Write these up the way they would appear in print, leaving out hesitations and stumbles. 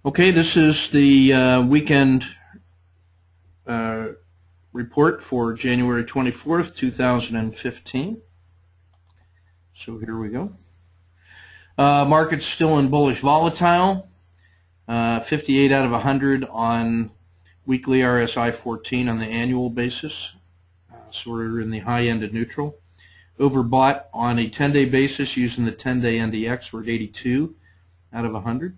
Okay, this is the weekend report for January 24th, 2015. So here we go. Market's still in bullish volatile. 58 out of 100 on weekly RSI 14 on the annual basis. So we're in the high end of neutral. Overbought on a 10-day basis using the 10-day NDX. We're at 82 out of 100.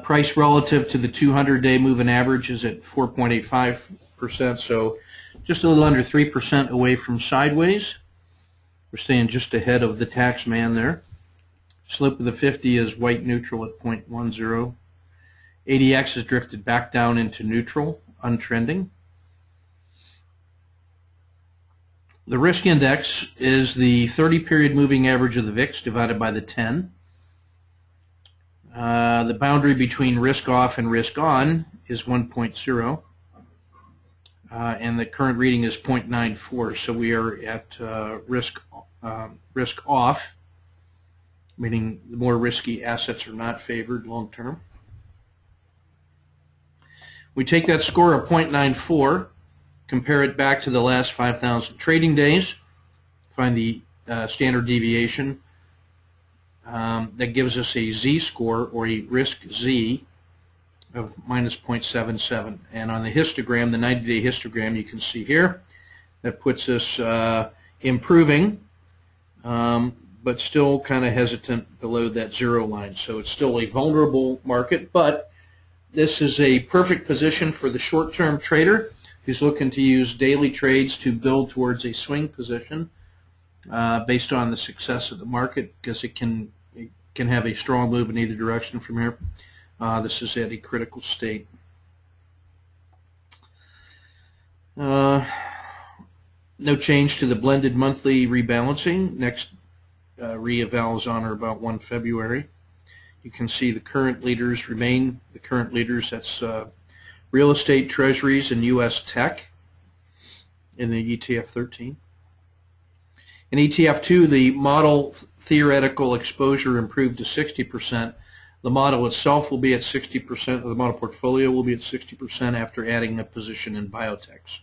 Price relative to the 200-day moving average is at 4.85%, so just a little under 3% away from sideways. We're staying just ahead of the tax man there. Slope of the 50 is white neutral at 0.10. ADX has drifted back down into neutral, untrending. The risk index is the 30-period moving average of the VIX divided by the 10. The boundary between risk off and risk on is 1.0, and the current reading is 0.94. So we are at risk off, meaning the more risky assets are not favored long term. We take that score of 0.94, compare it back to the last 5,000 trading days, find the standard deviation. That gives us a z-score, or a risk z, of minus 0.77. And on the histogram, the 90-day histogram, you can see here, that puts us improving, but still kind of hesitant below that zero line. So it's still a vulnerable market, but this is a perfect position for the short-term trader who's looking to use daily trades to build towards a swing position based on the success of the market, because it can have a strong move in either direction from here. This is at a critical state. No change to the blended monthly rebalancing. Next re-eval is on or about 1 February. You can see the current leaders remain the current leaders. That's real estate, treasuries, and U.S. tech in the ETF 13. In ETF 2, the model theoretical exposure improved to 60%. The model itself will be at 60%, or the model portfolio will be at 60% after adding a position in biotechs.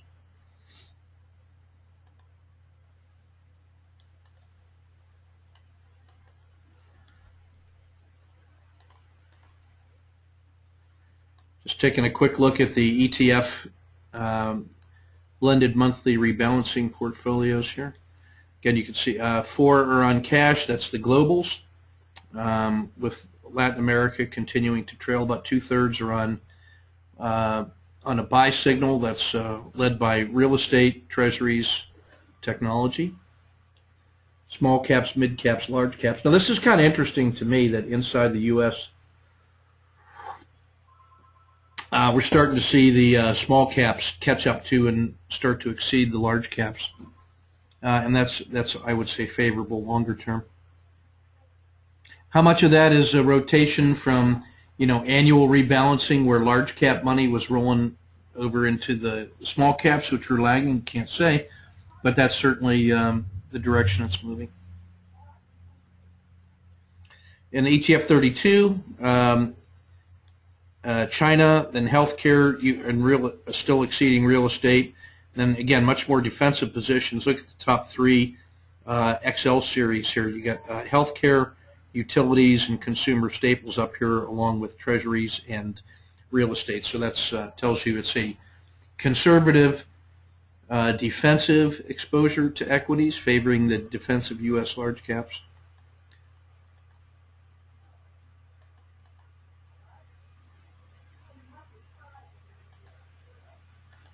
Just taking a quick look at the ETF blended monthly rebalancing portfolios here. Again, you can see 4 are on cash. That's the globals, with Latin America continuing to trail. About 2/3 are on a buy signal. That's led by real estate, treasuries, technology. Small caps, mid caps, large caps. Now, this is kind of interesting to me that inside the U.S., we're starting to see the small caps catch up to and start to exceed the large caps. And that's I would say favorable longer term. How much of that is a rotation from annual rebalancing where large cap money was rolling over into the small caps, which are lagging? Can't say, but that's certainly the direction it's moving. In the ETF 32, China, then healthcare, and still exceeding real estate. Then again, much more defensive positions. Look at the top 3 XL series here. You got healthcare, utilities, and consumer staples up here, along with treasuries and real estate. So that tells you it's a conservative, defensive exposure to equities, favoring the defensive U.S. large caps.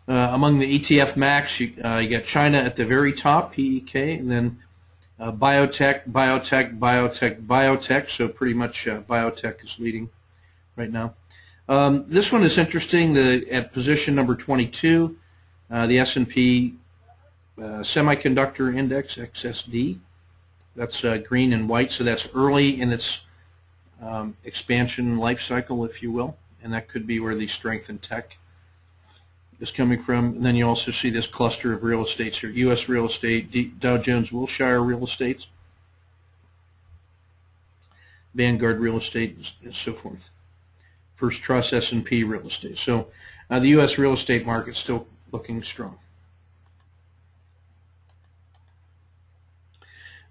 Among the ETF max, you got China at the very top, PEK, and then biotech, biotech, biotech, biotech. So pretty much biotech is leading right now. This one is interesting. At position number 22, the S&P Semiconductor Index, XSD. That's green and white, so that's early in its expansion life cycle, if you will, and that could be where the strength in tech is coming from. And then you also see this cluster of real estates here: U.S. real estate, Dow Jones Wilshire real estates. Vanguard Real Estate, and so forth. First Trust, S&P Real Estate. So the U.S. real estate market is still looking strong.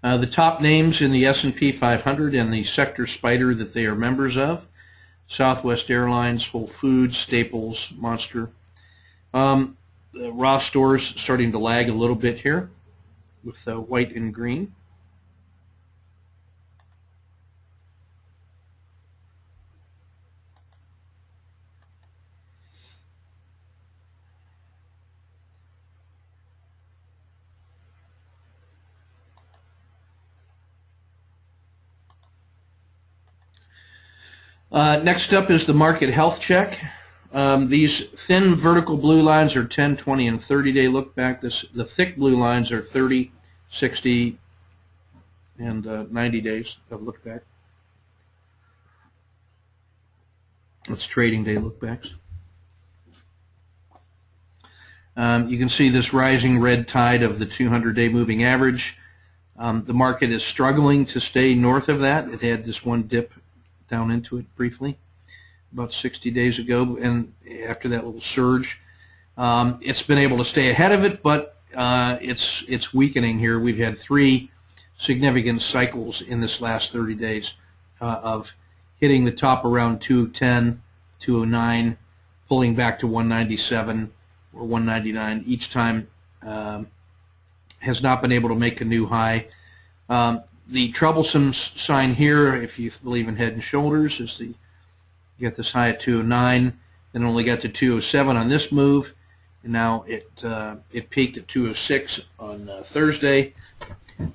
The top names in the S&P 500 and the sector spider that they are members of: Southwest Airlines, Whole Foods, Staples, Monster. The Ross Stores starting to lag a little bit here with white and green. Next up is the market health check. These thin vertical blue lines are 10, 20, and 30-day look back. The thick blue lines are 30, 60, and 90 days of look back. That's trading day look backs. You can see this rising red tide of the 200-day moving average. The market is struggling to stay north of that. It had this one dip down into it briefly about 60 days ago, and after that little surge, it's been able to stay ahead of it, but it's weakening here. We've had 3 significant cycles in this last 30 days of hitting the top around 210, 209, pulling back to 197 or 199. Each time has not been able to make a new high. The troublesome sign here, if you believe in head and shoulders, is you got this high at 209, then only got to 207 on this move, and now it peaked at 206 on Thursday.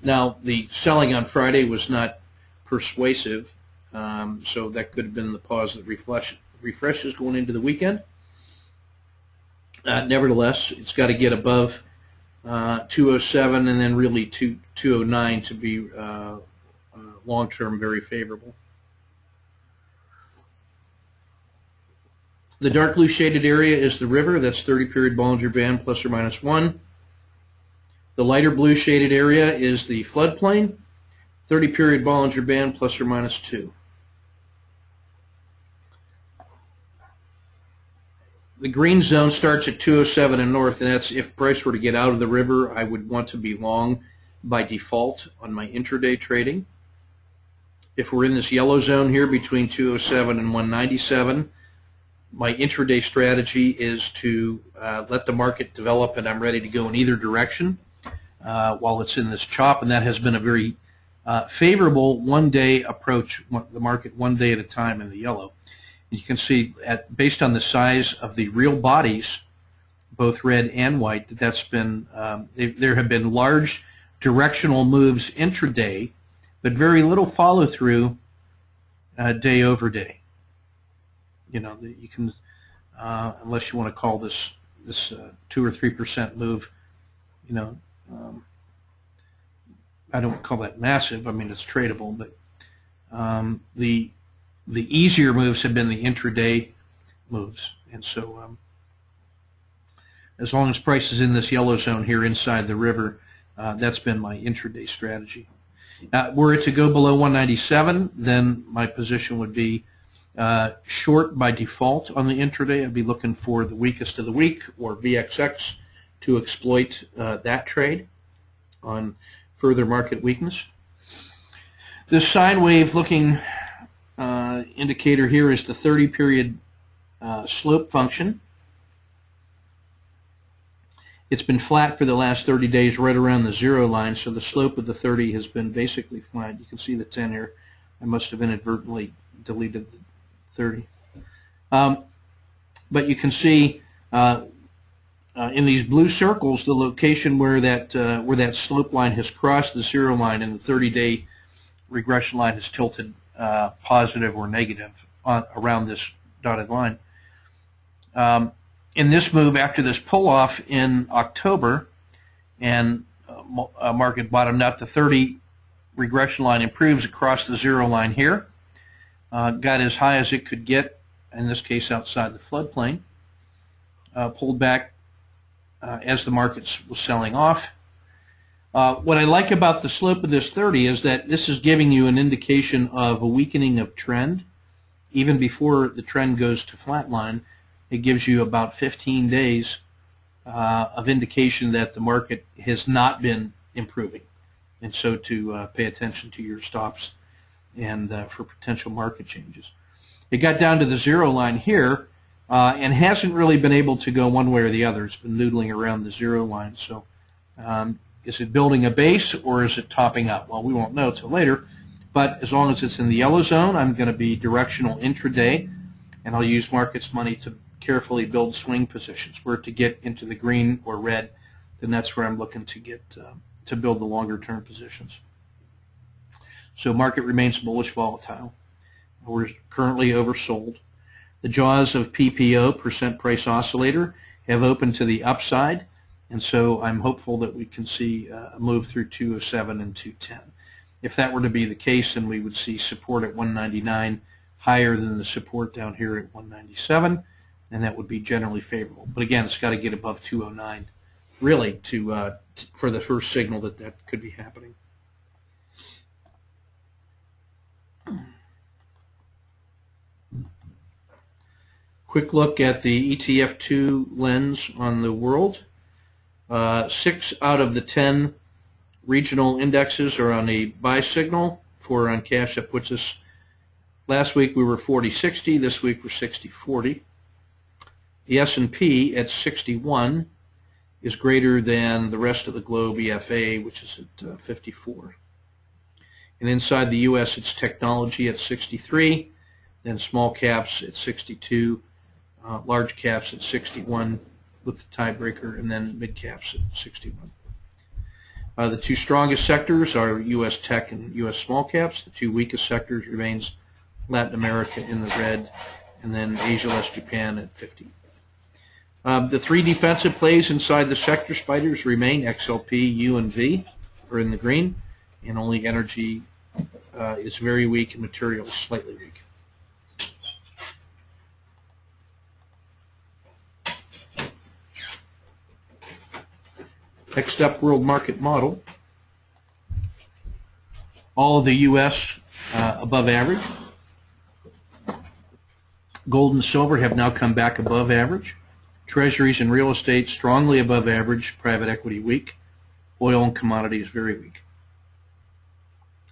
Now the selling on Friday was not persuasive, so that could have been the pause that refreshes going into the weekend. Nevertheless, it's got to get above 207 and then really 209 to be long-term very favorable. The dark blue shaded area is the river. That's 30-period Bollinger Band plus or minus 1. The lighter blue shaded area is the floodplain, 30-period Bollinger Band plus or minus 2. The green zone starts at 207 and north, and that's if price were to get out of the river, I would want to be long by default on my intraday trading. If we're in this yellow zone here between 207 and 197, my intraday strategy is to let the market develop, and I'm ready to go in either direction while it's in this chop, and that has been a very favorable one-day approach, the market one day at a time in the yellow. You can see, based on the size of the real bodies, both red and white, that's been there have been large directional moves intraday, but very little follow-through day over day. You know, you can, unless you want to call this 2 or 3% move, you know, I don't call that massive. I mean, it's tradable, but the easier moves have been the intraday moves, and so as long as price is in this yellow zone here inside the river, that's been my intraday strategy. Were it to go below 197, then my position would be short by default on the intraday. I'd be looking for the weakest of the week or VXX to exploit that trade on further market weakness. This sine wave looking indicator here is the 30-period slope function. It's been flat for the last 30 days right around the 0 line, so the slope of the 30 has been basically flat. You can see the 10 here. I must have inadvertently deleted the 30. But you can see in these blue circles the location where that slope line has crossed the 0 line and the 30-day regression line is tilted positive or negative around this dotted line. In this move, after this pull-off in October, and market bottomed out, the 30 regression line improves across the 0 line here. Got as high as it could get, in this case outside the floodplain. Pulled back as the market was selling off. What I like about the slope of this 30 is that this is giving you an indication of a weakening of trend. Even before the trend goes to flatline, it gives you about 15 days of indication that the market has not been improving. And so to pay attention to your stops and for potential market changes. It got down to the zero line here and hasn't really been able to go one way or the other. It's been noodling around the zero line. So is it building a base or is it topping up? Well, we won't know till later. But as long as it's in the yellow zone, I'm going to be directional intraday, and I'll use markets money to carefully build swing positions. Where to get into the green or red, then that's where I'm looking to get to build the longer term positions. So market remains bullish volatile. We're currently oversold. The jaws of PPO, percent price oscillator, have opened to the upside, and so I'm hopeful that we can see a move through 207 and 210. If that were to be the case, then we would see support at 199 higher than the support down here at 197, and that would be generally favorable. But again, it's got to get above 209 really for the first signal that that could be happening. Quick look at the ETF2 lens on the world. 6 out of the 10 regional indexes are on a buy signal, 4 on cash. That puts us, last week we were 40-60, this week we're 60-40. The S&P at 61 is greater than the rest of the globe EFA, which is at 54. And inside the U.S. it's technology at 63, then small caps at 62, large caps at 61 with the tiebreaker, and then mid caps at 61. The two strongest sectors are U.S. tech and U.S. small caps. The two weakest sectors remains Latin America in the red, and then Asia less Japan at 50. The three defensive plays inside the sector spiders remain XLP, U, and V are in the green, and only energy is very weak and materials slightly weak. Next up, world market model. All of the U.S. Above average. Gold and silver have now come back above average. Treasuries and real estate strongly above average. Private equity weak. Oil and commodities very weak.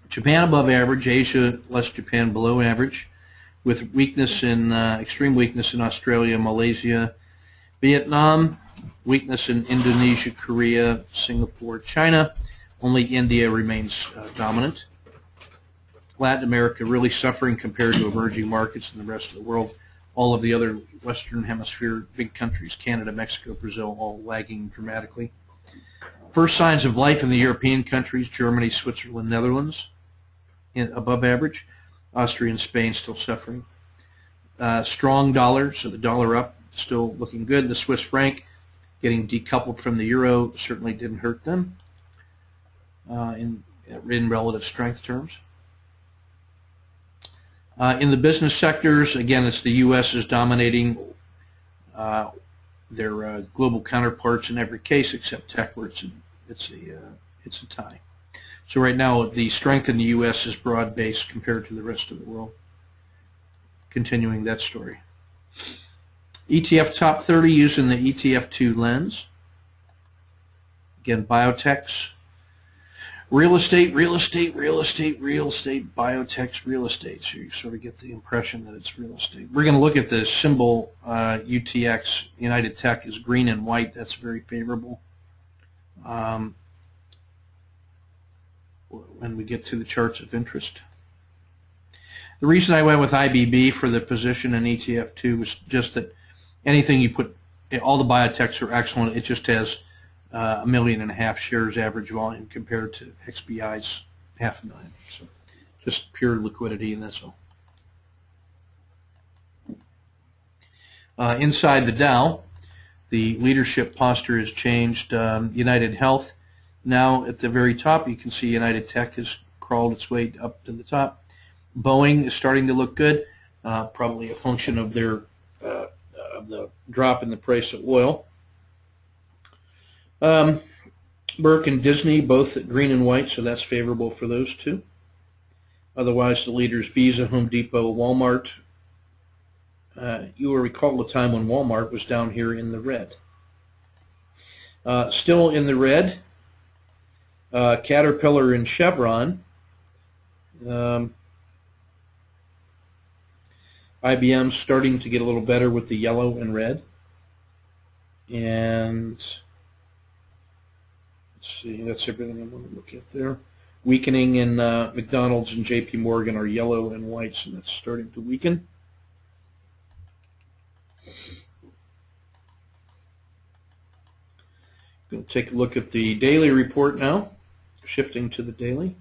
Japan above average. Asia less Japan below average, with weakness in extreme weakness in Australia, Malaysia, Vietnam. Weakness in Indonesia, Korea, Singapore, China. Only India remains dominant. Latin America really suffering compared to emerging markets in the rest of the world. All of the other Western Hemisphere big countries, Canada, Mexico, Brazil, all lagging dramatically. First signs of life in the European countries, Germany, Switzerland, Netherlands, above average. Austria and Spain still suffering. Strong dollar, so the dollar up, still looking good. The Swiss franc getting decoupled from the euro certainly didn't hurt them in relative strength terms. In the business sectors, again, it's the U.S. is dominating their global counterparts in every case except tech, where it's a tie. So right now, the strength in the U.S. is broad-based compared to the rest of the world. Continuing that story. ETF top 30 using the ETF2 lens. Again, biotechs, real estate, real estate, real estate, real estate, biotechs, real estate. So you sort of get the impression that it's real estate. We're going to look at the symbol UTX, United Tech, is green and white. That's very favorable. When we get to the charts of interest. The reason I went with IBB for the position in ETF2 was just that anything you put, all the biotechs are excellent. It just has 1.5 million shares average volume compared to XBI's 500,000. So just pure liquidity, and that's all. Inside the Dow, the leadership posture has changed. United Health, now at the very top, you can see United Tech has crawled its way up to the top. Boeing is starting to look good, probably a function of their of the drop in the price of oil. Merck and Disney, both at green and white, so that's favorable for those two. Otherwise, the leaders Visa, Home Depot, Walmart. You will recall the time when Walmart was down here in the red. Still in the red, Caterpillar and Chevron. IBM's starting to get a little better with the yellow and red. And let's see, that's everything I want to look at there. Weakening in McDonald's and JP Morgan are yellow and white, so that's starting to weaken. Going to take a look at the daily report now, shifting to the daily.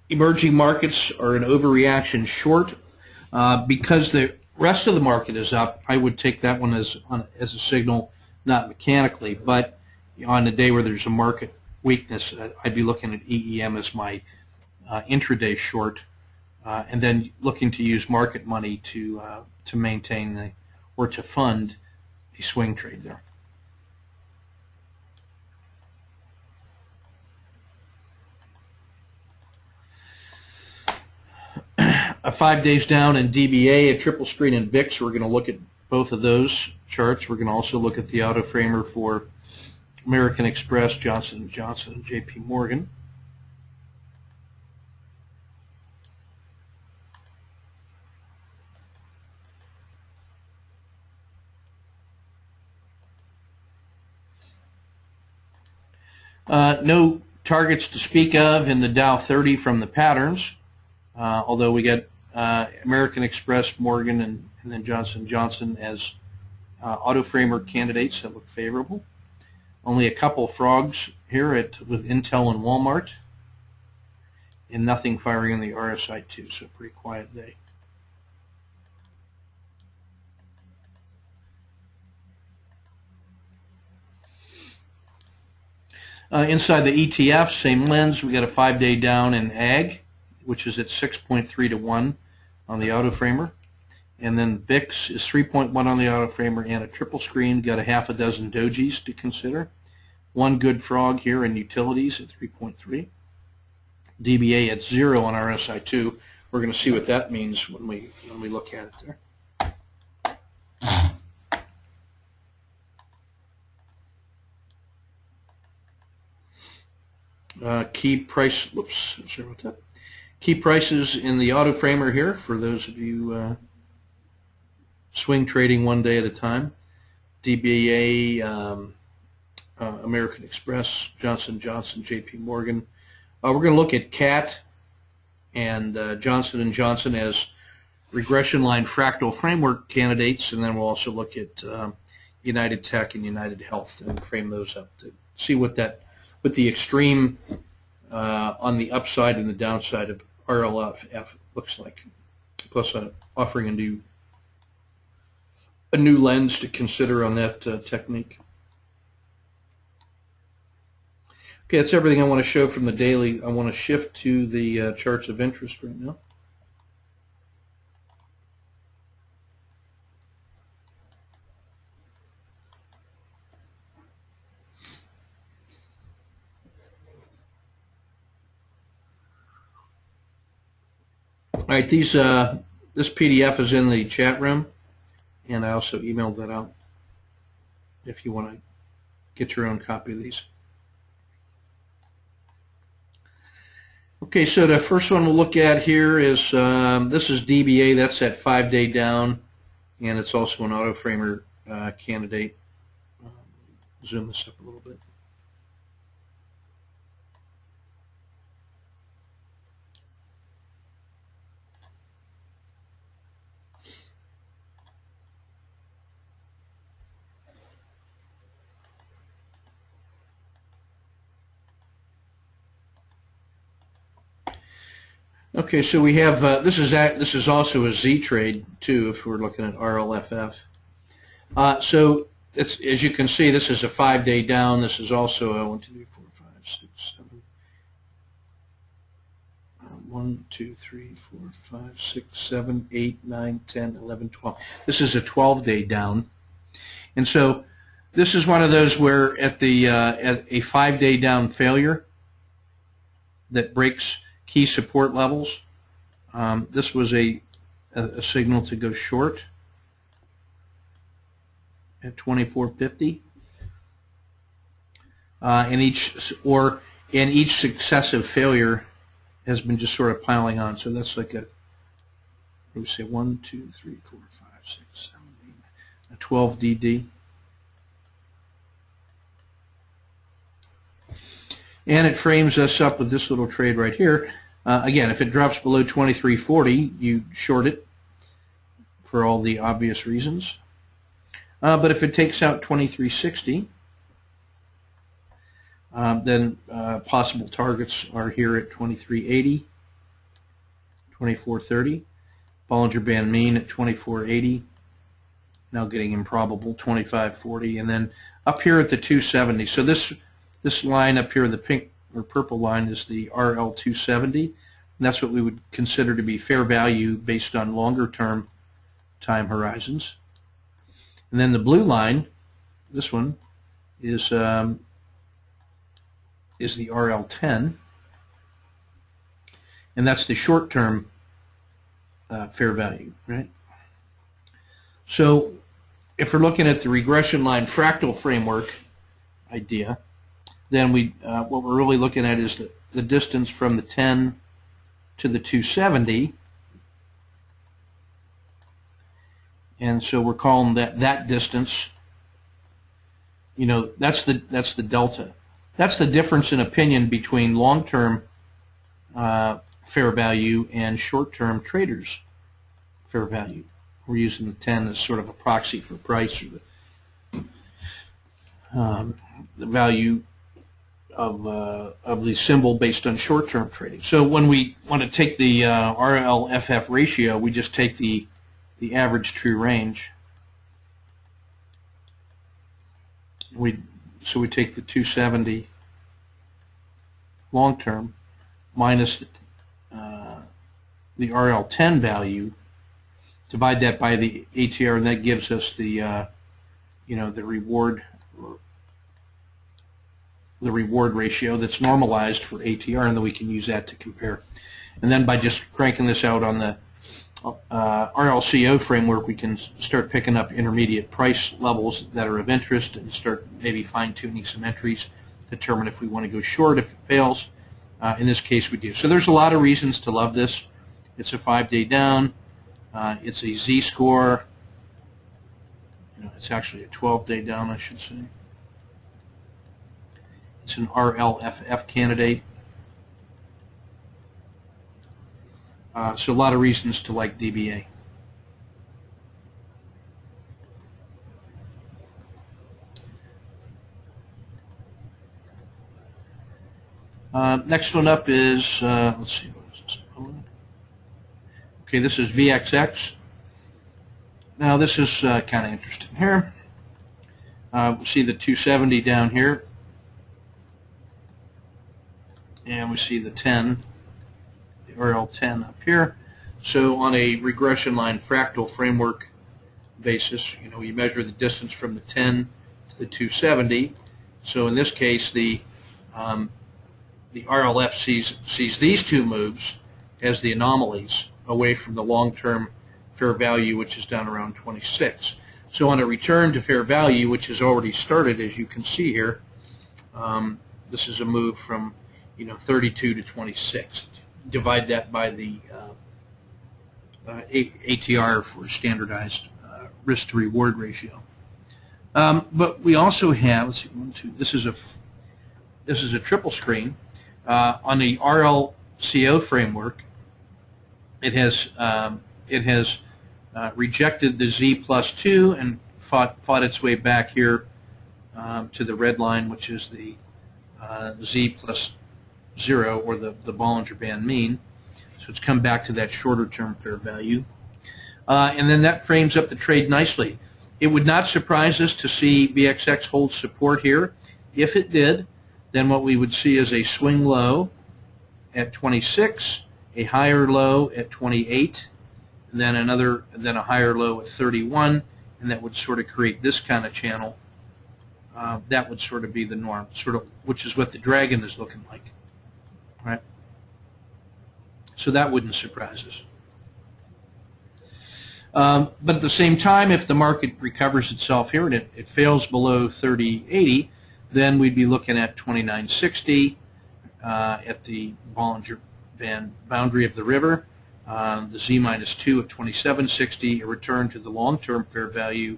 Emerging markets are an overreaction short. Because the rest of the market is up, I would take that one as a signal, not mechanically, but on a day where there's a market weakness, I'd be looking at EEM as my intraday short, and then looking to use market money to maintain or to fund a swing trade there. A 5 days down in DBA, a triple screen in VIX. We're going to look at both of those charts. We're going to also look at the auto framer for American Express, Johnson & Johnson, and JP Morgan. No targets to speak of in the Dow 30 from the patterns, although we get American Express, Morgan, and then Johnson & Johnson as auto framer candidates that look favorable. Only a couple frogs here with Intel and Walmart, and nothing firing in the RSI 2, so pretty quiet day. Inside the ETF, same lens, we got a 5-day down in Ag, which is at 6.3 to 1 on the auto framer. And then VIX is 3.1 on the auto framer and a triple screen. Got a half a dozen dojis to consider. One good frog here in utilities at 3.3. DBA at 0 on RSI2. We're going to see what that means when we look at it there. Key price. Whoops. Sorry about that. Key prices in the auto framer here for those of you swing trading one day at a time. DBA, American Express, Johnson & Johnson, JP Morgan. We're going to look at CAT and Johnson & Johnson as regression line fractal framework candidates, and then we'll also look at United Tech and United Health and frame those up to see what the extreme on the upside and the downside of RLF looks like, plus offering a new lens to consider on that technique. Okay, that's everything I want to show from the daily. I want to shift to the charts of interest right now. All right, this PDF is in the chat room, and I also emailed that out if you want to get your own copy of these. Okay, so the first one we'll look at here is this is DBA. That's that 5-day down, and it's also an auto framer candidate. Zoom this up a little bit. Okay, so we have this is also a Z trade too, if we're looking at RLFF. So it's, as you can see, this is a 5-day down. This is also a 1, 2, 3, 4, 5, 6, 7. 1, 2, 3, 4, 5, 6, 7, 8, 9, 10, 11, 12. This is a 12-day down. And so this is one of those where at a 5-day down failure that breaks key support levels, this was a signal to go short at 24.50. And each successive failure has been just sort of piling on. So that's like a, we say 1, 2, 3, 4, 5, 6, 7, 8, a 12 DD. And it frames us up with this little trade right here. Again, if it drops below 23.40, you short it for all the obvious reasons. But if it takes out 23.60, then possible targets are here at 23.80, 24.30, Bollinger Band mean at 24.80, now getting improbable, 25.40, and then up here at the 270. So this line up here, the pink or purple line, is the RL 270, and that's what we would consider to be fair value based on longer term time horizons. And then the blue line, this one, is the RL 10, and that's the short term fair value, right? So if we're looking at the regression line fractal framework idea, then what we're really looking at is the distance from the 10 to the 270, and so we're calling that distance, you know, that's the delta. That's the difference in opinion between long-term fair value and short-term traders' fair value. We're using the 10 as sort of a proxy for price, or the value of the symbol based on short-term trading. So when we want to take the RLFF ratio, we just take the average true range. So we take the 270 long-term minus the RL10 value, divide that by the ATR, and that gives us the the reward ratio that's normalized for ATR, and then we can use that to compare. And then by just cranking this out on the RLCO framework, we can start picking up intermediate price levels that are of interest and start maybe fine-tuning some entries, determine if we want to go short if it fails. In this case, we do. So there's a lot of reasons to love this. It's a 5-day down. It's a Z-score. It's actually a 12-day down, I should say. It's an RLFF candidate. So a lot of reasons to like DBA. Next one up is, let's see, what is this? Okay, this is VXX. Now this is kind of interesting here. We see the 270 down here, and we see the 10, the RL10 up here. So on a regression line fractal framework basis, you measure the distance from the 10 to the 270. So in this case, the RLF sees these two moves as the anomalies away from the long-term fair value, which is down around 26. So on a return to fair value, which has already started, as you can see here, this is a move from 32 to 26. Divide that by the ATR for standardized risk to reward ratio. But we also have, let's see, 1, 2. This is a triple screen on the RLCO framework. It has rejected the Z+2 and fought its way back here to the red line, which is the Z+0, or the Bollinger Band mean. So it's come back to that shorter term fair value. And then that frames up the trade nicely. It would not surprise us to see VXX hold support here. If it did, then what we would see is a swing low at 26, a higher low at 28, then a higher low at 31, and that would sort of create this kind of channel. That would sort of be the norm, which is what the dragon is looking like, right? So that wouldn't surprise us. But at the same time, if the market recovers itself here and it fails below 30.80, then we'd be looking at 29.60 at the Bollinger Band boundary of the river, the Z-2 at 27.60, a return to the long-term fair value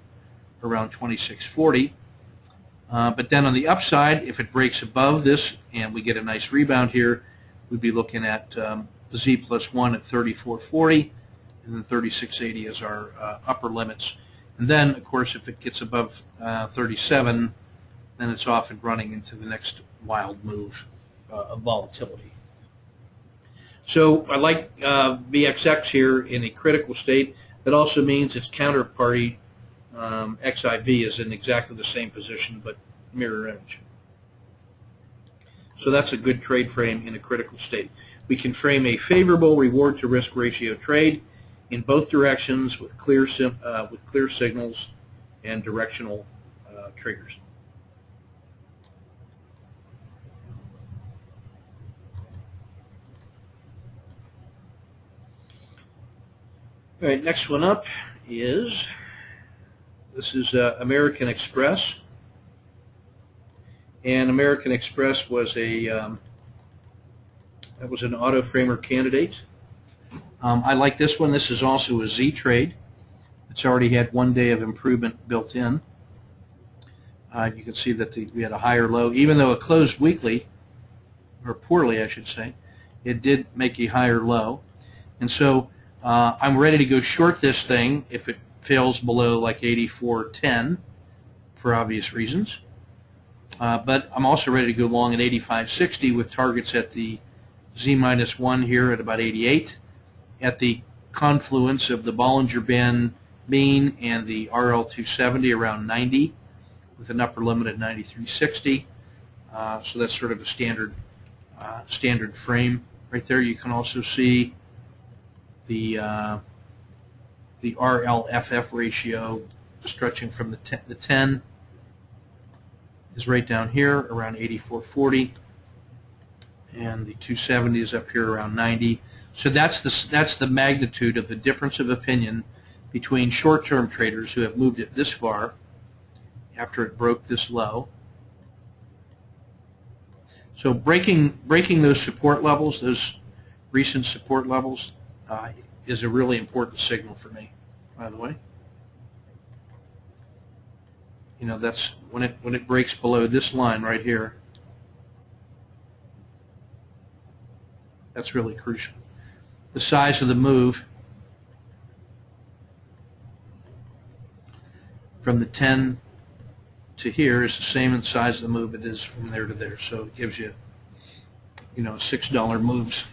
around 26.40. But then on the upside, if it breaks above this and we get a nice rebound here, we'd be looking at the Z+1 at 34.40, and then 36.80 as our upper limits. And then, of course, if it gets above 37, then it's off and running into the next wild move of volatility. So I like VXX here in a critical state. That also means its counterparty XIV is in exactly the same position but mirror image. So that's a good trade frame in a critical state. We can frame a favorable reward to risk ratio trade in both directions with clear signals and directional triggers. All right, next one up is, this is American Express. And American Express was that was an auto framer candidate. I like this one. This is also a Z trade. It's already had 1 day of improvement built in. You can see that we had a higher low, even though it closed weakly, or poorly, I should say. It did make a higher low, and so I'm ready to go short this thing if it fails below like 84.10 for obvious reasons. But I'm also ready to go long at 85.60 with targets at the Z-1 here at about 88, at the confluence of the Bollinger Band mean and the RL270 around 90, with an upper limit at 93.60. So that's sort of a standard frame right there. You can also see the RLFF ratio stretching from the 10 is right down here around 84.40, and the 270 is up here around 90. So that's the magnitude of the difference of opinion between short-term traders who have moved it this far after it broke this low. So breaking those support levels, those recent support levels, is a really important signal for me, by the way. You know, that's when it breaks below this line right here. That's really crucial. The size of the move from the 10 to here is the same in size of the move it is from there to there. So it gives you, $6 moves.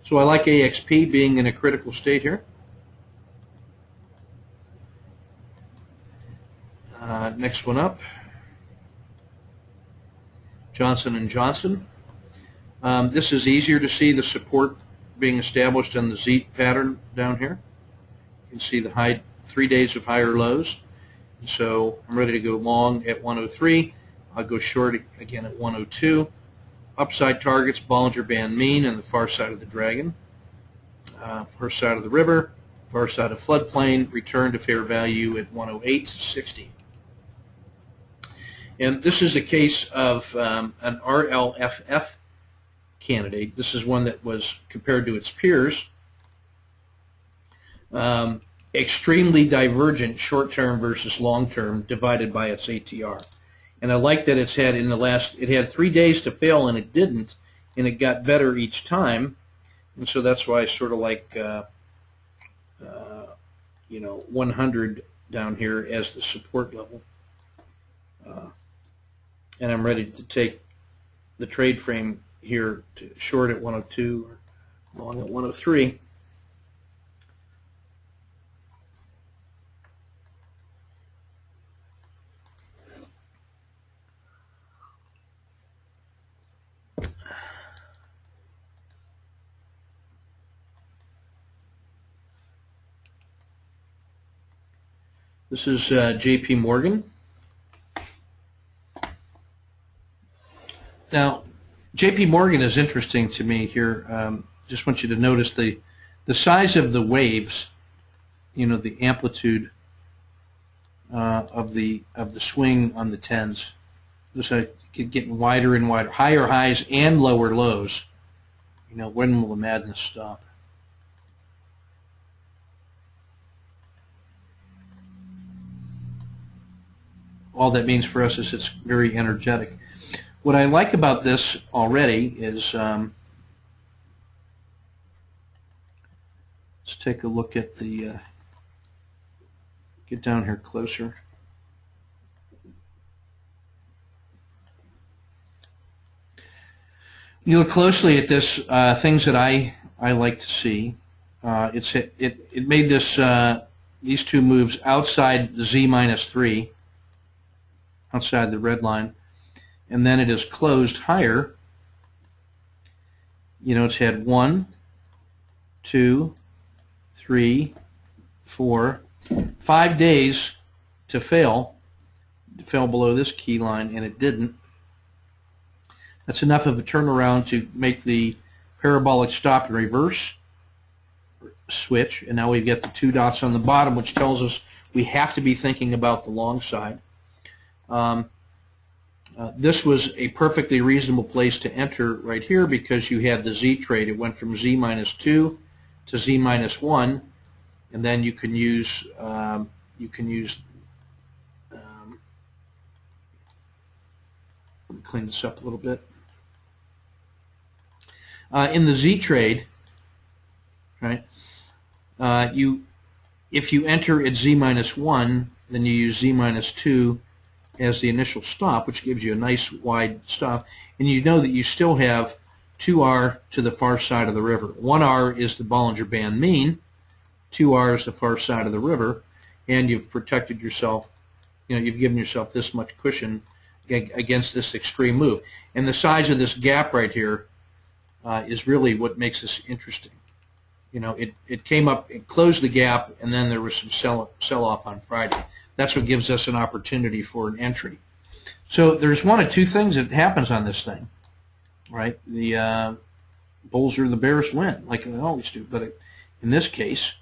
So I like AXP being in a critical state here. Next one up, Johnson & Johnson. This is easier to see the support being established on the Z pattern down here. You can see the 3 days of higher lows. And so I'm ready to go long at 103. I'll go short again at 102. Upside targets, Bollinger Band mean and the far side of the dragon, far side of the river, far side of floodplain, return to fair value at 108.60. And this is a case of an RLFF candidate. This is one that was compared to its peers. Extremely divergent short-term versus long-term divided by its ATR. And I like that it's had it had 3 days to fail and it didn't, and it got better each time. And so that's why I sort of like 100 down here as the support level. And I'm ready to take the trade frame here to short at 102 or long at 103. This is JP Morgan. Now, JP Morgan is interesting to me here. Just want you to notice the size of the waves, you know, the amplitude of the swing on the 10s. Just getting wider and wider, higher highs and lower lows. You know, when will the madness stop? All that means for us is it's very energetic. What I like about this already is, let's take a look at the, get down here closer. You look closely at this, things that I like to see. It made this these two moves outside the Z-3, outside the red line, and then it is closed higher. You know, it's had 1, 2, 3, 4, 5 days to fail. It fell below this key line, and it didn't. That's enough of a turnaround to make the parabolic stop and reverse switch, and now we've got the 2 dots on the bottom, which tells us we have to be thinking about the long side. This was a perfectly reasonable place to enter right here because you had the Z trade. It went from Z-2 to Z-1, and then you can use let me clean this up a little bit. In the Z trade, right? If you enter at Z-1, then you use Z-2 as the initial stop, which gives you a nice wide stop, and you know that you still have 2R to the far side of the river. 1R is the Bollinger Band mean, 2R is the far side of the river, and you've protected yourself. You know, you've given yourself this much cushion against this extreme move. And the size of this gap right here is really what makes this interesting. You know, it came up, it closed the gap, and then there was some sell-off on Friday. That's what gives us an opportunity for an entry. So there's one of two things that happens on this thing, right? The bulls or the bears win, like they always do. But in this case,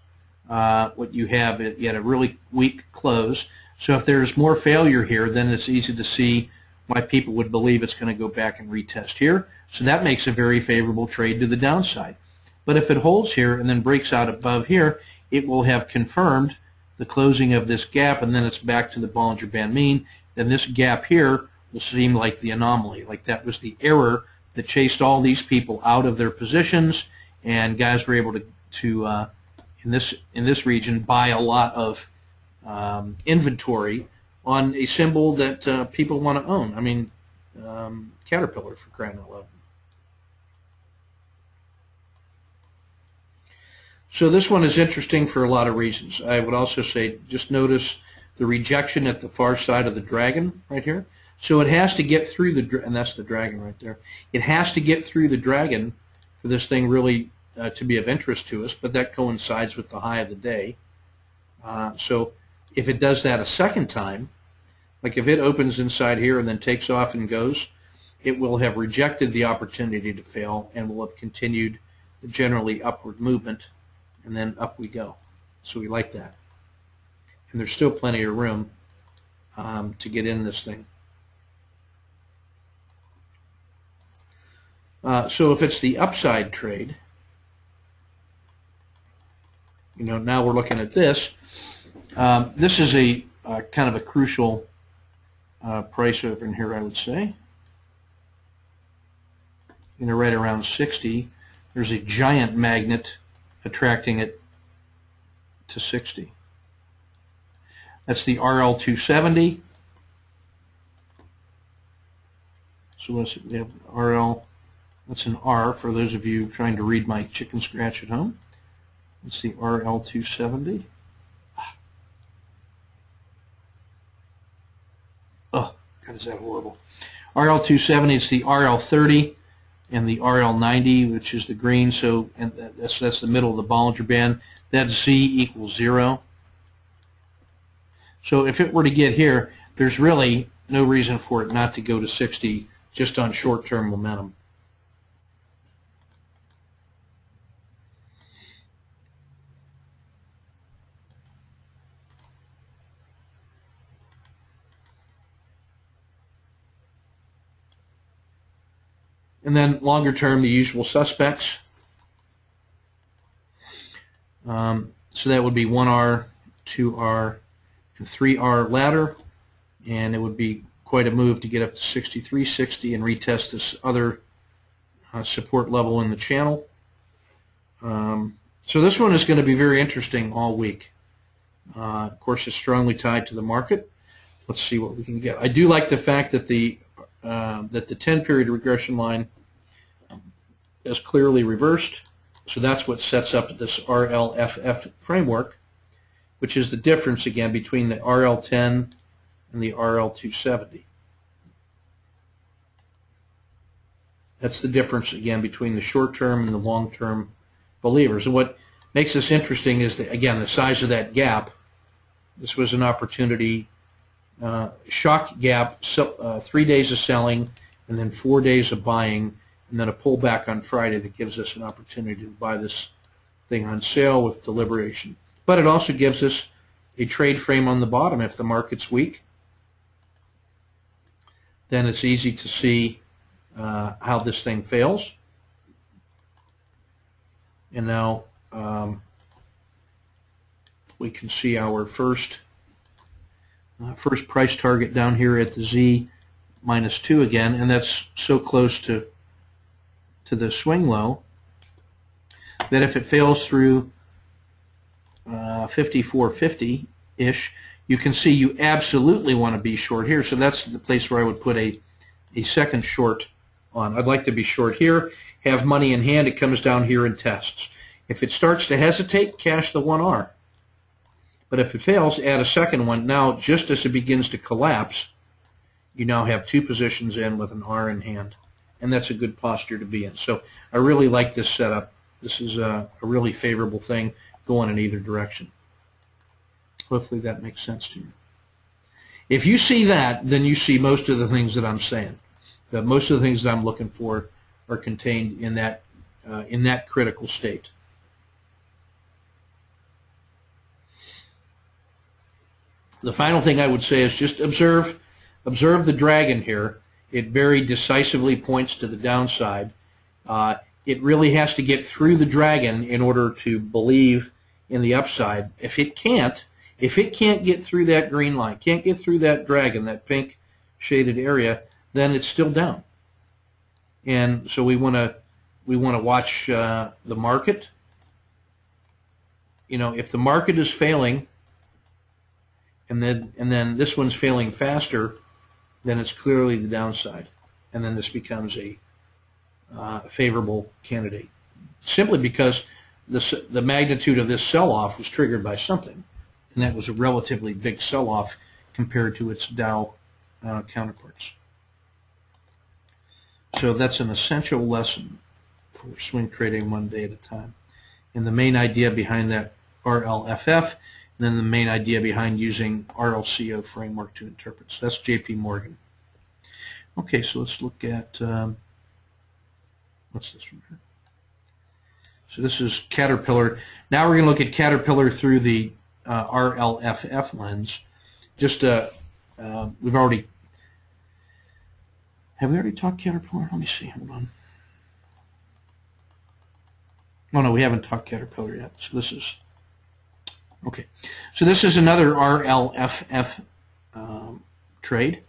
what you have, you had a really weak close. So if there's more failure here, then it's easy to see why people would believe it's going to go back and retest here. So that makes a very favorable trade to the downside. But if it holds here and then breaks out above here, it will have confirmed the closing of this gap, and then it's back to the Bollinger Band mean. Then this gap here will seem like the anomaly, like that was the error that chased all these people out of their positions, and guys were able to in this region buy a lot of inventory on a symbol that people want to own. I mean, Caterpillar, for crying out loud. So this one is interesting for a lot of reasons. I would also say just notice the rejection at the far side of the dragon right here. So it has to get through the, and that's the dragon right there. It has to get through the dragon for this thing really to be of interest to us, but that coincides with the high of the day. So if it does that a second time, like if it opens inside here and then takes off and goes, it will have rejected the opportunity to fail and will have continued the generally upward movement, and then up we go. So we like that. And there's still plenty of room to get in this thing. So if it's the upside trade, you know, now we're looking at this. This is a kind of a crucial price over in here, I would say. You know, right around 60. There's a giant magnet attracting it to 60. That's the RL270. So what's it? We have RL. That's an R for those of you trying to read my chicken scratch at home. It's the RL270. Oh, God, is that horrible. RL270 is the RL30 and the RL90, which is the green. So, and that's the middle of the Bollinger Band. That Z equals 0. So if it were to get here, there's really no reason for it not to go to 60 just on short-term momentum. And then longer term, the usual suspects. So that would be 1R, 2R, and 3R ladder, and it would be quite a move to get up to 63.60 and retest this other support level in the channel. So this one is going to be very interesting all week. Of course, it's strongly tied to the market. Let's see what we can get. I do like the fact that the 10-period regression line is clearly reversed. So that's what sets up this RLFF framework, which is the difference again between the RL10 and the RL270. That's the difference again between the short-term and the long-term believers. And what makes this interesting is that, again, the size of that gap. This was an opportunity, shock gap, 3 days of selling and then 4 days of buying, and then a pullback on Friday that gives us an opportunity to buy this thing on sale with deliberation. But it also gives us a trade frame on the bottom. If the market's weak, then it's easy to see how this thing fails. And now we can see our first price target down here at the Z -2 again, and that's so close to the swing low that if it fails through 54.50-ish, you can see you absolutely want to be short here. So that's the place where I would put a second short on. I'd like to be short here, have money in hand. It comes down here and tests. If it starts to hesitate, cash the 1R. But if it fails, add a second one. Now, just as it begins to collapse, you now have 2 positions in with an R in hand. And that's a good posture to be in. So I really like this setup. This is a really favorable thing going in either direction. Hopefully that makes sense to you. If you see that, then you see most of the things that I'm saying. That most of the things that I'm looking for are contained in that critical state. The final thing I would say is just observe the dragon here. It very decisively points to the downside. It really has to get through the dragon in order to believe in the upside. If it can't get through that green line, can't get through that dragon, that pink shaded area, then it's still down. And so we want to watch the market. You know, if the market is failing, and then this one's failing faster, then it's clearly the downside, and then this becomes a favorable candidate, simply because the magnitude of this sell-off was triggered by something, and that was a relatively big sell-off compared to its Dow counterparts. So that's an essential lesson for swing trading one day at a time. And the main idea behind that RLFF, and then the main idea behind using RLCO framework to interpret. So that's JP Morgan. Okay, so let's look at, what's this one here? So this is Caterpillar. Now we're going to look at Caterpillar through the RLFF lens. Just, have we already talked Caterpillar? Let me see, hold on. Oh no, we haven't talked Caterpillar yet. So this is, okay. So this is another RLFF trade.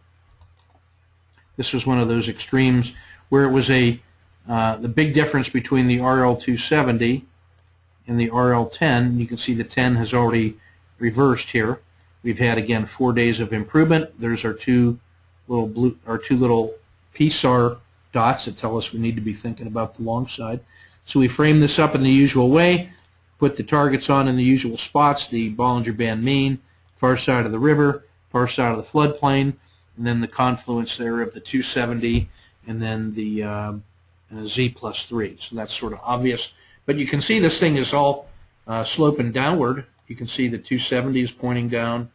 This was one of those extremes where it was the big difference between the RL270 and the RL10. You can see the 10 has already reversed here. We've had, again, 4 days of improvement. There's our two little PSAR dots that tell us we need to be thinking about the long side. So we frame this up in the usual way, put the targets on in the usual spots, the Bollinger Band mean, far side of the river, far side of the floodplain, and then the confluence there of the 270 and then the Z+3. So that's sort of obvious. But you can see this thing is all sloping downward. You can see the 270 is pointing down.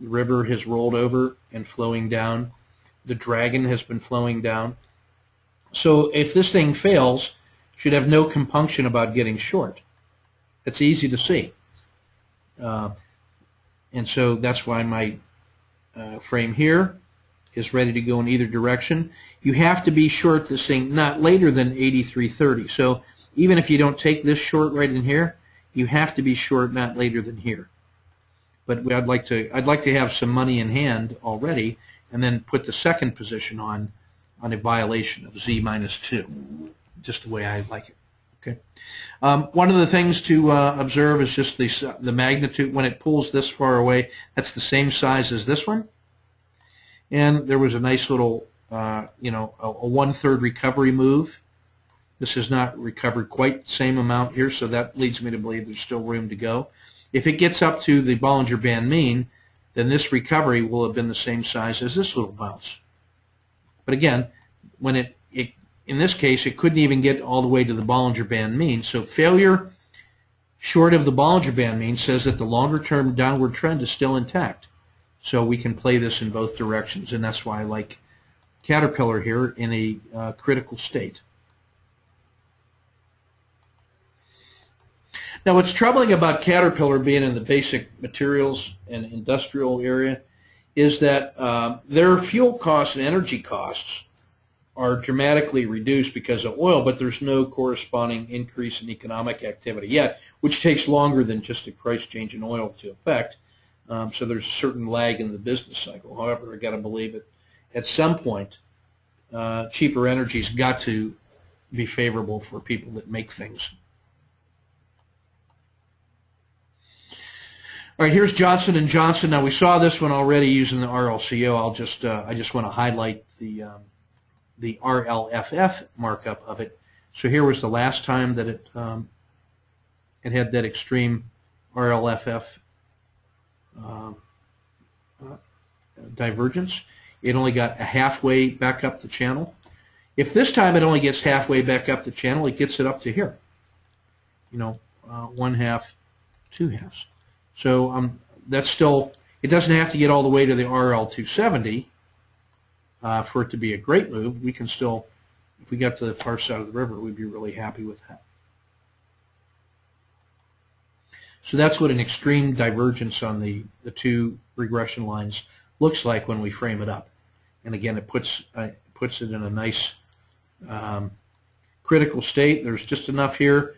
The river has rolled over and flowing down. The dragon has been flowing down. So if this thing fails, it should have no compunction about getting short. It's easy to see. And so that's why my frame here is ready to go in either direction. You have to be short this thing not later than 83.30. So even if you don't take this short right in here, you have to be short not later than here. But I'd like to have some money in hand already, and then put the second position on a violation of Z minus 2, just the way I like it. Okay. One of the things to observe is just the magnitude when it pulls this far away. That's the same size as this one, and there was a nice little, a 1/3 recovery move. This has not recovered quite the same amount here, so that leads me to believe there's still room to go. If it gets up to the Bollinger Band mean, then this recovery will have been the same size as this little bounce. But again, when in this case, it couldn't even get all the way to the Bollinger Band mean. So failure short of the Bollinger Band mean says that the longer-term downward trend is still intact. So we can play this in both directions, and that's why I like Caterpillar here in a critical state. Now, what's troubling about Caterpillar being in the basic materials and industrial area is that their fuel costs and energy costs are dramatically reduced because of oil, but there's no corresponding increase in economic activity yet, which takes longer than just a price change in oil to affect. So there's a certain lag in the business cycle. However, I've got to believe it. At some point, cheaper energy's got to be favorable for people that make things. All right, here's Johnson & Johnson. Now, we saw this one already using the RLCO. I just want to highlight the RLFF markup of it. So here was the last time that it had that extreme RLFF divergence. It only got a halfway back up the channel. If this time it only gets halfway back up the channel, it gets it up to here. 1/2, 2/2. So that's still, it doesn't have to get all the way to the RL 270 for it to be a great move. We can still, if we got to the far side of the river, we'd be really happy with that. So that's what an extreme divergence on the two regression lines looks like when we frame it up. And again, it puts it in a nice critical state. There's just enough here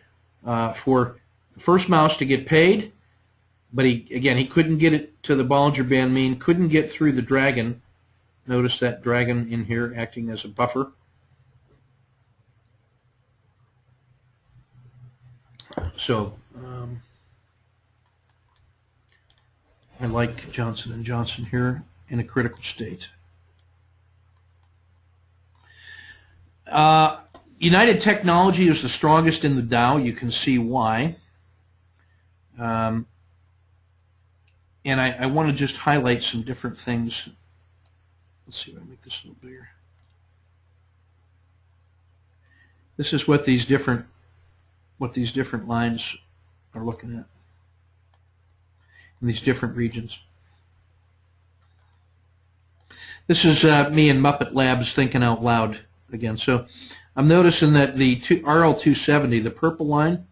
for the first mouse to get paid. But he couldn't get it to the Bollinger Band mean, couldn't get through the dragon. Notice that dragon in here acting as a buffer. So I like Johnson & Johnson here in a critical state. United Technology is the strongest in the Dow. You can see why. And I want to just highlight some different things. Let's see if I can make this a little bigger. This is what these different lines are looking at in these different regions. This is me and Muppet Labs thinking out loud again. So I'm noticing that the RL 270, the purple line,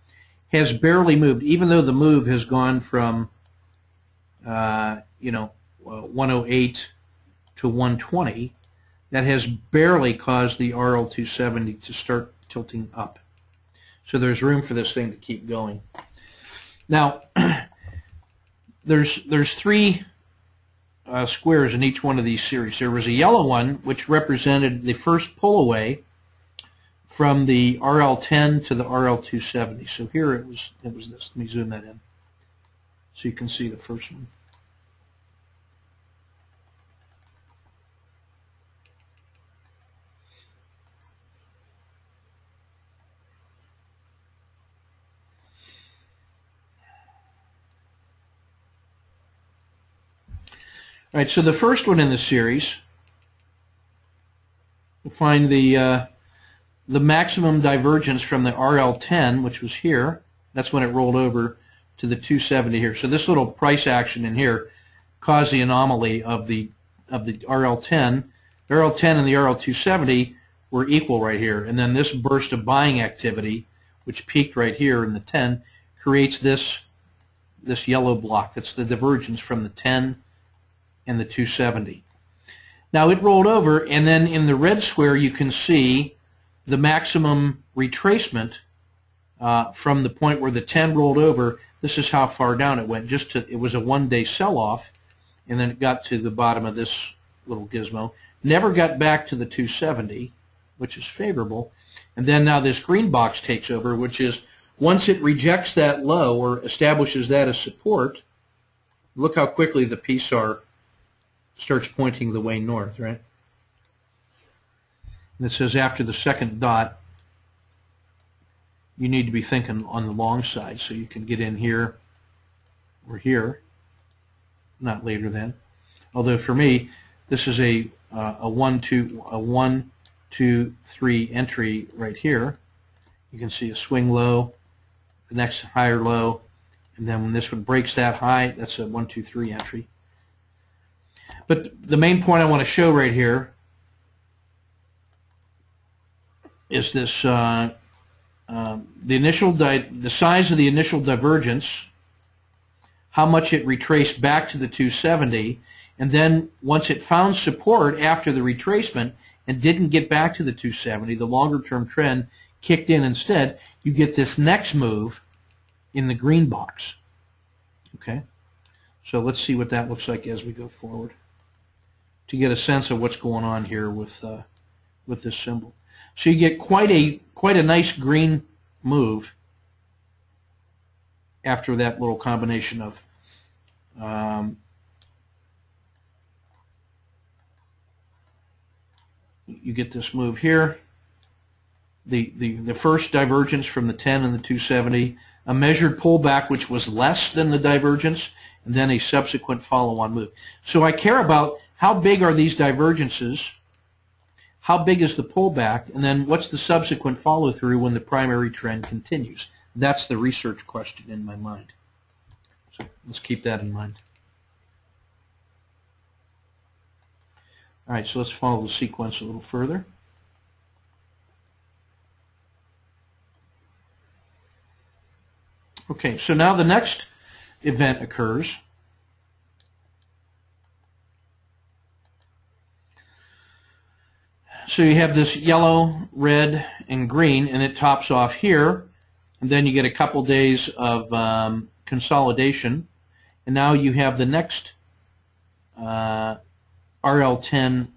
has barely moved, even though the move has gone from 108 to 120. That has barely caused the RL 270 to start tilting up. So there's room for this thing to keep going. Now, there's three squares in each one of these series. There was a yellow one which represented the first pull away from the RL10 to the RL270. So here it was this. Let me zoom that in so you can see the first one. All right, so the first one in the series, we'll find the maximum divergence from the RL10, which was here. That's when it rolled over to the 270 here. So this little price action in here caused the anomaly of the RL10. The RL10 and the RL270 were equal right here, and then this burst of buying activity, which peaked right here in the 10, creates this yellow block. That's the divergence from the 10 and the 270. Now it rolled over, and then in the red square you can see the maximum retracement from the point where the 10 rolled over. This is how far down it went. It was a one-day sell-off, and then it got to the bottom of this little gizmo. Never got back to the 270, which is favorable. And then now this green box takes over, which is once it rejects that low or establishes that as support, look how quickly the PSAR starts pointing the way north, right? And it says after the second dot, you need to be thinking on the long side, so you can get in here or here, not later than. Although for me, this is a 1, 2, 3 entry right here. You can see a swing low, the next higher low, and then when this one breaks that high, that's a 1, 2, 3 entry. But the main point I want to show right here is this the size of the initial divergence, how much it retraced back to the 270, and then once it found support after the retracement and didn't get back to the 270, the longer term trend kicked in instead. You get this next move in the green box. Okay, so let's see what that looks like as we go forward to get a sense of what's going on here with this symbol. So you get quite a nice green move after that little combination of you get this move here, the first divergence from the 10 and the 270, a measured pullback which was less than the divergence, and then a subsequent follow-on move. So I care about how big are these divergences, how big is the pullback, and then what's the subsequent follow-through when the primary trend continues. That's the research question in my mind. So let's keep that in mind. All right, so let's follow the sequence a little further. Okay, so now the next event occurs. So you have this yellow, red, and green, and it tops off here. And then you get a couple days of consolidation. And now you have the next RL10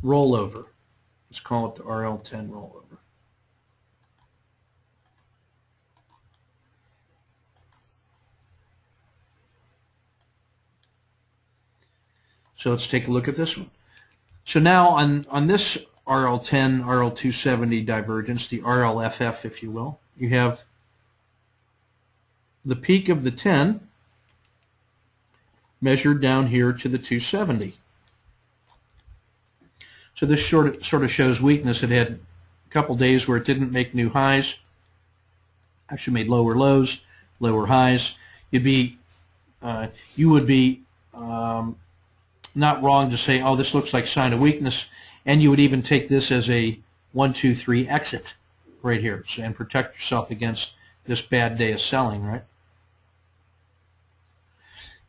rollover. Let's call it the RL10 rollover. So let's take a look at this one. So now on this RL10, RL270 divergence, the RLFF, if you will, you have the peak of the 10 measured down here to the 270. So this sort of shows weakness. It had a couple days where it didn't make new highs, actually made lower lows, lower highs. You would be not wrong to say, oh, this looks like sign of weakness, and you would even take this as a 1, 2, 3 exit right here, so, and protect yourself against this bad day of selling, right?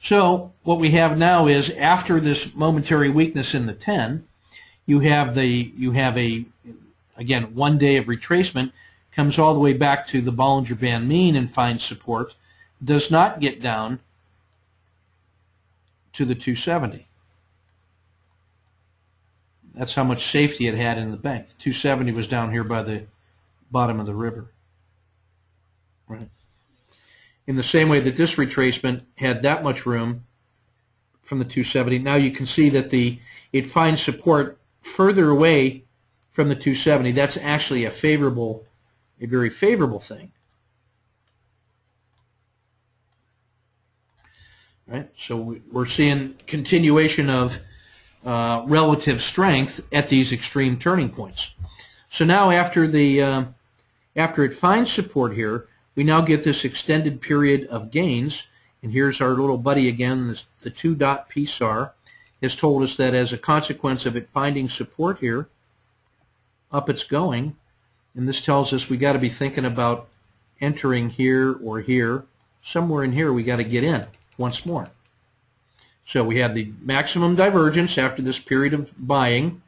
So what we have now is after this momentary weakness in the 10, you have a again 1 day of retracement, comes all the way back to the Bollinger Band mean and finds support, does not get down to the 270. That's how much safety it had in the bank. The 270 was down here by the bottom of the river. Right. In the same way that this retracement had that much room from the 270, now you can see that it finds support further away from the 270. That's actually a very favorable thing. Right? So we're seeing continuation of relative strength at these extreme turning points. So now after it finds support here, we now get this extended period of gains, And here's our little buddy again, the 2-dot PSAR has told us that as a consequence of it finding support here, up it's going. And this tells us we got to be thinking about entering here or here. Somewhere in here we got to get in once more. So we have the maximum divergence after this period of buying,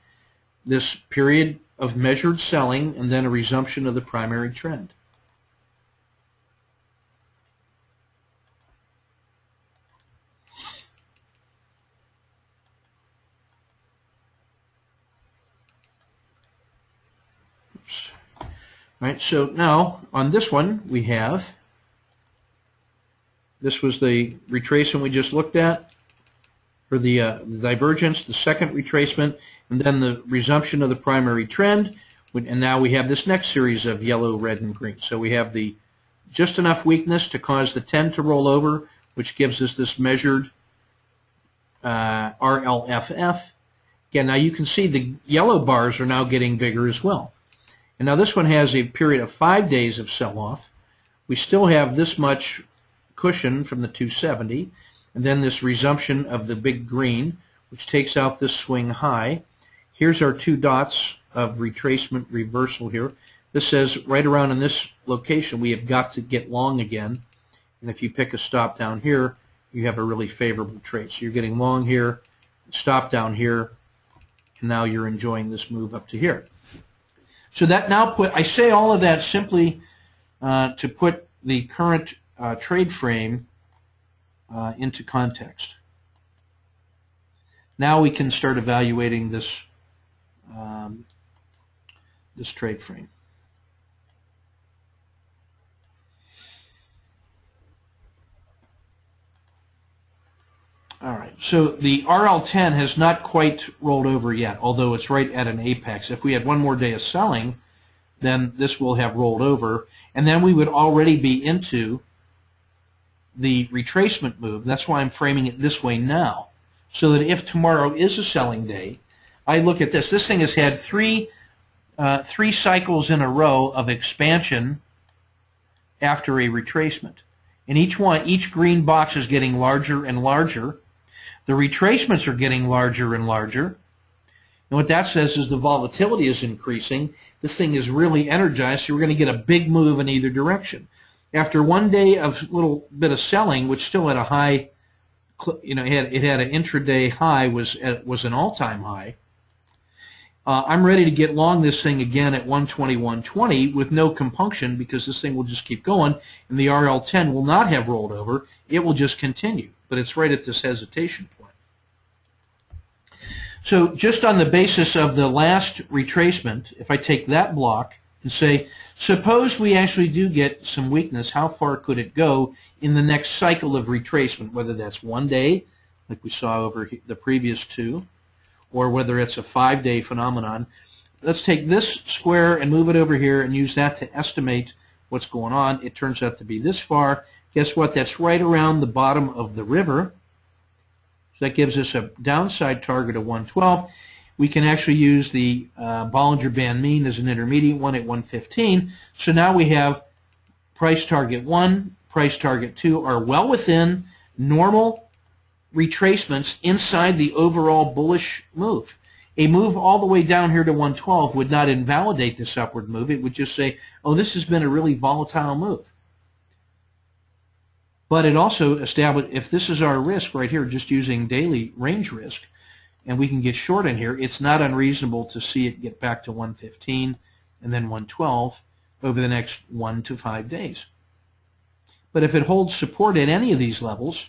this period of measured selling, and then a resumption of the primary trend. Oops. All right, so now on this one we have, this was the retracement we just looked at, for the divergence, the second retracement, and then the resumption of the primary trend. And now we have this next series of yellow, red, and green. So we have the just enough weakness to cause the 10 to roll over, which gives us this measured RLFF. Again, now you can see the yellow bars are now getting bigger as well. And now this one has a period of 5 days of sell-off. We still have this much cushion from the 270. And then this resumption of the big green, which takes out this swing high. Here's our 2 dots of retracement reversal here. This says right around in this location we have got to get long again. And if you pick a stop down here, you have a really favorable trade. So you're getting long here, stop down here, and now you're enjoying this move up to here. So that now I say all of that simply to put the current trade frame into context. Now we can start evaluating this this trade frame. All right, so the RL10 has not quite rolled over yet, although it's right at an apex. If we had one more day of selling, then this will have rolled over, and then we would already be into the retracement move. That's why I'm framing it this way now, so that if tomorrow is a selling day, I look at this. This thing has had three cycles in a row of expansion after a retracement. And each green box is getting larger and larger. The retracements are getting larger and larger. And what that says is the volatility is increasing. This thing is really energized, so we're going to get a big move in either direction. After one day of a little bit of selling, which still had a high, it had an intraday high, was an all-time high. I'm ready to get long this thing again at 121.20 with no compunction, because this thing will just keep going, and the RL10 will not have rolled over. It will just continue, but it's right at this hesitation point. So just on the basis of the last retracement, if I take that block and say, suppose we actually do get some weakness, how far could it go in the next cycle of retracement, whether that's 1 day, like we saw over the previous two, or whether it's a 5-day phenomenon. Let's take this square and move it over here and use that to estimate what's going on. It turns out to be this far. Guess what? That's right around the bottom of the river. So that gives us a downside target of 112. We can actually use the Bollinger Band mean as an intermediate one at 115. So now we have price target 1, price target 2 are well within normal retracements inside the overall bullish move. A move all the way down here to 112 would not invalidate this upward move. It would just say, oh, this has been a really volatile move. But it also established, if this is our risk right here, just using daily range risk, and we can get short in here, it's not unreasonable to see it get back to 115 and then 112 over the next 1 to 5 days. But if it holds support at any of these levels,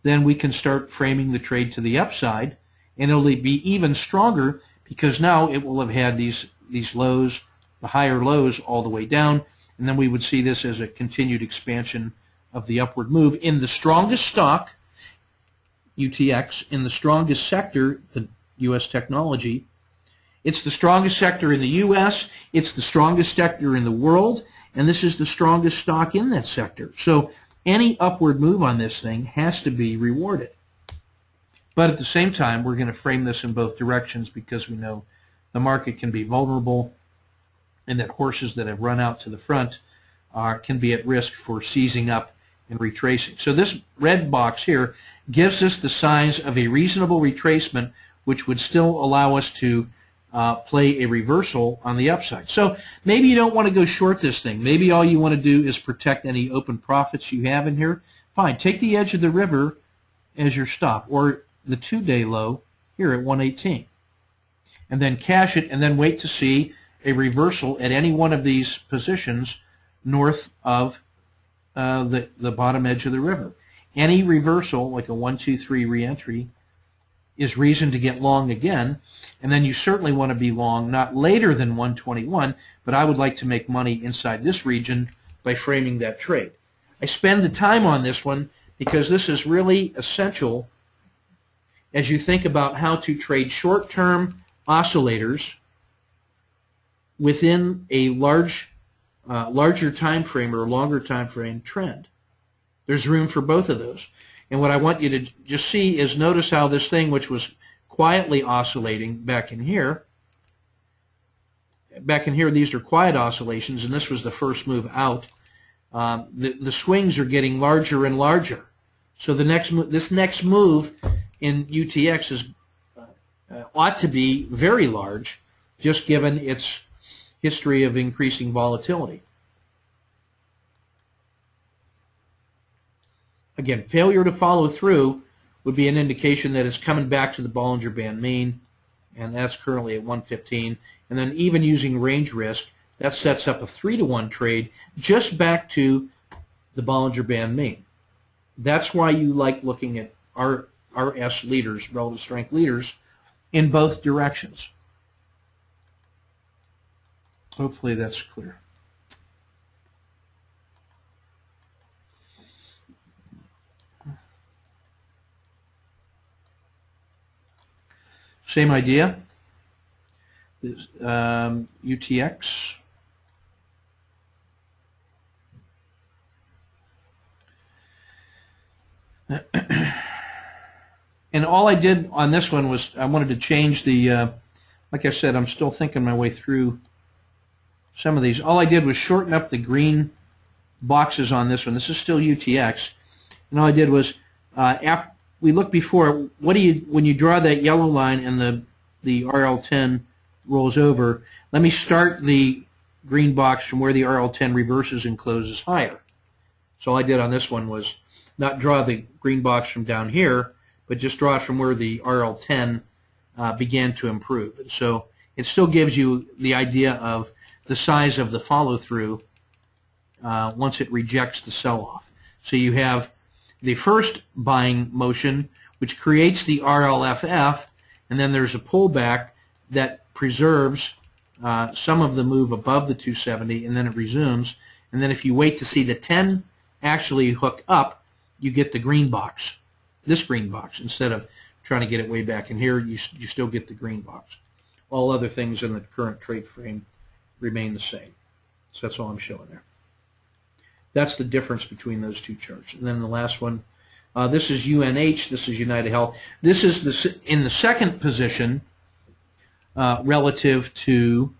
then we can start framing the trade to the upside, and it'll be even stronger because now it will have had these lows, the higher lows all the way down, and then we would see this as a continued expansion of the upward move in the strongest stock, UTX, in the strongest sector, the U.S. technology. It's the strongest sector in the U.S., it's the strongest sector in the world, and this is the strongest stock in that sector. So any upward move on this thing has to be rewarded. But at the same time, we're going to frame this in both directions because we know the market can be vulnerable and that horses that have run out to the front can be at risk for seizing up and retracing. So this red box here gives us the size of a reasonable retracement, which would still allow us to play a reversal on the upside. So maybe you don't want to go short this thing. Maybe all you want to do is protect any open profits you have in here. Fine, take the edge of the river as your stop, or the 2-day low here at 118. And then cash it, and then wait to see a reversal at any one of these positions north of the bottom edge of the river. Any reversal, like a 1, 2, 3 reentry, is reason to get long again, and then you certainly want to be long not later than 121, but I would like to make money inside this region by framing that trade. I spend the time on this one because this is really essential as you think about how to trade short-term oscillators within a larger time frame or a longer time frame trend. There's room for both of those. And what I want you to just see is notice how this thing, which was quietly oscillating back in here, these are quiet oscillations, and this was the first move out. The swings are getting larger and larger. So this next move in UTX is ought to be very large, just given its history of increasing volatility. Again, failure to follow through would be an indication that it's coming back to the Bollinger Band mean, and that's currently at 115. And then even using range risk, that sets up a 3-to-1 trade just back to the Bollinger Band mean. That's why you like looking at RS leaders, relative strength leaders, in both directions. Hopefully that's clear. Same idea. UTX. And all I did on this one was I wanted to change the, like I said, I'm still thinking my way through some of these. All I did was shorten up the green boxes on this one. This is still UTX. And all I did was, after we looked before, what do you, when you draw that yellow line and the RL10 rolls over, let me start the green box from where the RL10 reverses and closes higher. So all I did on this one was not draw the green box from down here, but just draw it from where the RL10 began to improve. So it still gives you the idea of the size of the follow-through once it rejects the sell-off. So you have the first buying motion, which creates the RLFF, and then there's a pullback that preserves some of the move above the 270, and then it resumes. And then if you wait to see the 10 actually hook up, you get the green box, this green box. Instead of trying to get it way back in here, you still get the green box. All other things in the current trade frame remain the same. So that's all I'm showing there. That's the difference between those two charts. And then the last one, this is UNH, this is United Health. This is in the second position relative to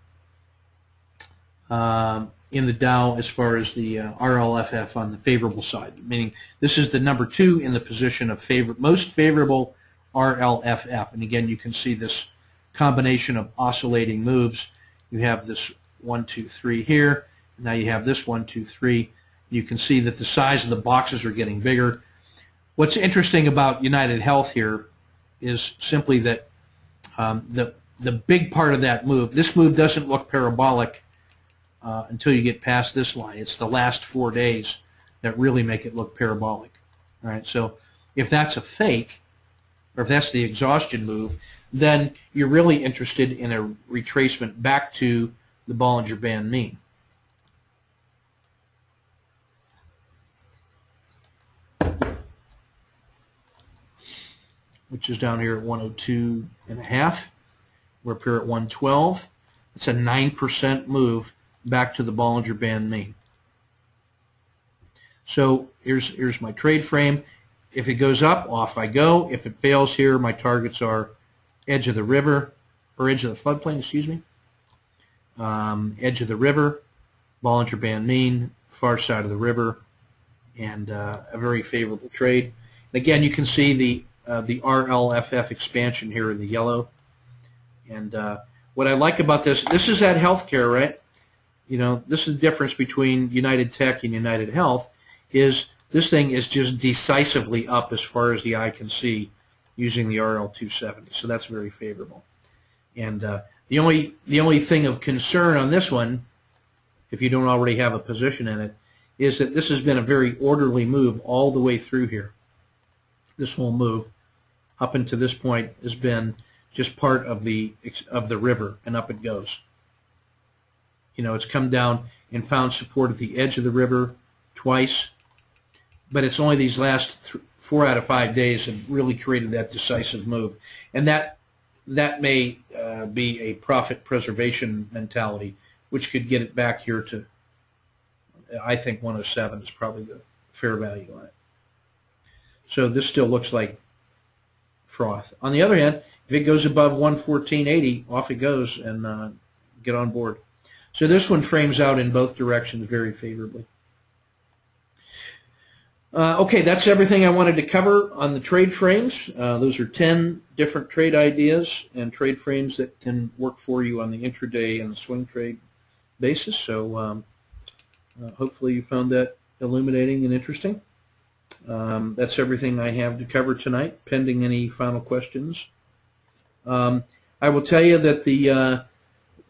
in the Dow as far as the RLFF on the favorable side, meaning this is the number 2 in the position of most favorable RLFF. And again, you can see this combination of oscillating moves. You have this 1, 2, 3 here. Now you have this 1, 2, 3. You can see that the size of the boxes are getting bigger. What's interesting about United Health here is simply that the big part of that move, this move doesn't look parabolic until you get past this line. It's the last 4 days that really make it look parabolic. All right, so if that's a fake, or if that's the exhaustion move, then you're really interested in a retracement back to the Bollinger Band mean. Which is down here at 102.5. We're up here at 112. It's a 9% move back to the Bollinger Band mean. So here's my trade frame. If it goes up, off I go. If it fails here, my targets are edge of the river, or edge of the floodplain, excuse me. Edge of the river, Bollinger Band mean, far side of the river, and a very favorable trade. And again, you can see the RLFF expansion here in the yellow. And what I like about this is that healthcare, right? You know, this is the difference between United Tech and United Health, is this thing is just decisively up as far as the eye can see using the RL270. So that's very favorable. And the only thing of concern on this one, if you don't already have a position in it, is that this has been a very orderly move all the way through here. This whole move up until this point has been just part of the river, and up it goes. You know, it's come down and found support at the edge of the river twice, but it's only these last 4 out of 5 days have really created that decisive move, and that may be a profit preservation mentality, which could get it back here to, I think 107 is probably the fair value on it. So this still looks like froth. On the other hand, if it goes above 114.80, off it goes, and get on board. So this one frames out in both directions very favorably. Okay, that's everything I wanted to cover on the trade frames. Those are 10 different trade ideas and trade frames that can work for you on the intraday and the swing trade basis. So hopefully you found that illuminating and interesting. That's everything I have to cover tonight, pending any final questions. I will tell you that the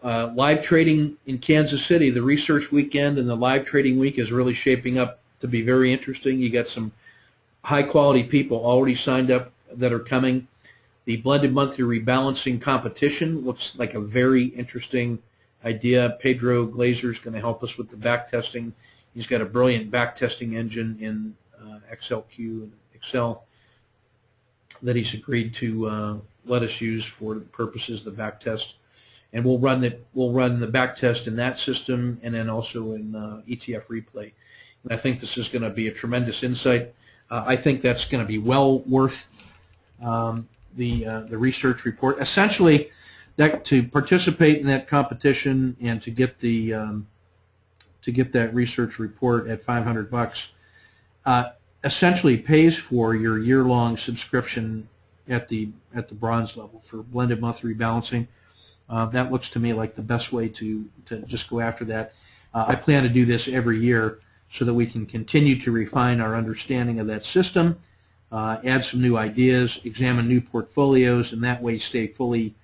live trading in Kansas City, the research weekend and the live trading week is really shaping up to be very interesting. You got some high-quality people already signed up that are coming. The blended monthly rebalancing competition looks like a very interesting idea. Pedro Glazer is going to help us with the back testing. He's got a brilliant back testing engine in XLQ and Excel that he's agreed to let us use for the purposes of the back test. And we'll run the back test in that system and then also in ETF replay. And I think this is going to be a tremendous insight. I think that's going to be well worth the research report. Essentially, that to participate in that competition and to get that research report at $500, essentially pays for your year-long subscription at the bronze level for blended monthly rebalancing. That looks to me like the best way to just go after that. I plan to do this every year so that we can continue to refine our understanding of that system, add some new ideas, examine new portfolios, and that way stay fully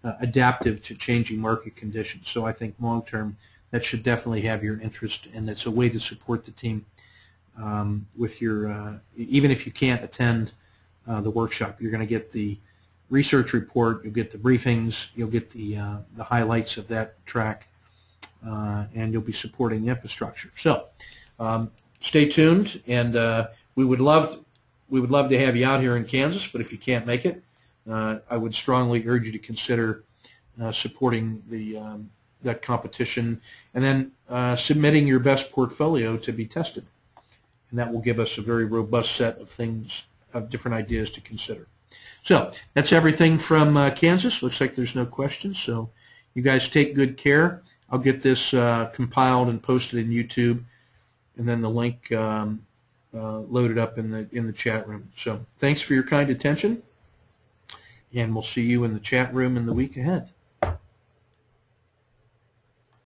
adaptive to changing market conditions. So I think long-term that should definitely have your interest, and it's a way to support the team with your, even if you can't attend the workshop, you're going to get the research report, you'll get the briefings, you'll get the highlights of that track, and you'll be supporting the infrastructure. So stay tuned, and we would love to have you out here in Kansas, but if you can't make it, I would strongly urge you to consider supporting that competition and then submitting your best portfolio to be tested. And that will give us a very robust set of things, of different ideas to consider. So that's everything from Kansas. Looks like there's no questions. So you guys take good care. I'll get this compiled and posted in YouTube, and then the link loaded up in the chat room. So thanks for your kind attention, and we'll see you in the chat room in the week ahead.